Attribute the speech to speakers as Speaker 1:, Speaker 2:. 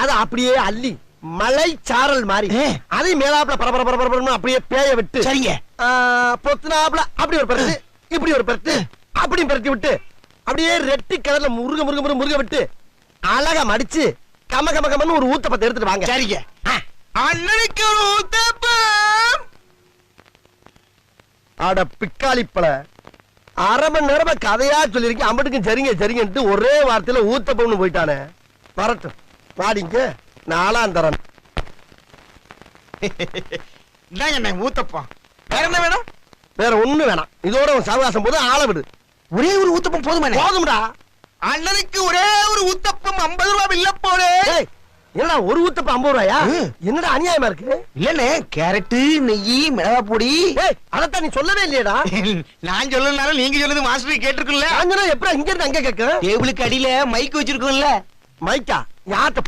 Speaker 1: அத அப்படியே அள்ளி மலை சாரல் மாதிரி அதை மேலாப்ல பரபர பரபரன்னு அப்படியே பேய விட்டு
Speaker 2: சரிங்க
Speaker 1: பொத்துனாப்ல அப்படி ஒரு பரட்டு இப்படி ஒரு பரட்டு அப்படி பரட்டி விட்டு அப்படியே ரெட்டி கலர்ல முருக முருக முருக முருக விட்டு அழகா மடிச்சு கம கம கமன்னு ஒரு ஊத்தப்பத்தை எடுத்துட்டு வாங்க.
Speaker 2: சரிங்க. அண்ணனுக்கு ஒரு ஊத்தப்பம்.
Speaker 1: அட பிக்காளிப்பழ அரை மணி நேரமா கதையா சொல்லிருக்கேன். அம்பட்டுக்கும் சரிங்க சரிங்கன்ட்டு ஒரே வார்த்தையில ஊத்தப்பம்னு போயிட்டானே. வரட்டும் வாடிங்க நாலாம் தரேன்.
Speaker 2: இந்தாங்க ஊத்தப்பம். வேற என்ன வேணும்?
Speaker 1: வேற ஒண்ணு வேணாம். இதோட உன் சவகாசம் போது ஆள விடு.
Speaker 2: ஒரே ஒரு ஊத்தப்பம் போதுமா?
Speaker 1: போதும்டா.
Speaker 2: அண்ணனுக்கு ஒரே ஒரு ஊத்தப்பம் 50 ரூபாய் இல்ல போறே.
Speaker 1: என்னடா ஒரு ஊத்தப்பம் 50 ரூபாயா? என்னடா அநியாயமா இருக்கு?
Speaker 2: இல்லனே கேரட் நெய் மிளகா பொடி.
Speaker 1: அதத்தான் நீ சொல்லவே இல்லையடா.
Speaker 2: நான் சொல்லலனால நீங்க சொல்லுது மாஸ்டர் கேட்டிருக்குல்ல.
Speaker 1: நான் எப்பறம் இங்க இருந்து அங்க கேட்க?
Speaker 2: டேபிளுக்கு அடியில மைக் வச்சிருக்கோம்ல.
Speaker 1: மைக்கா? யார்ட்ட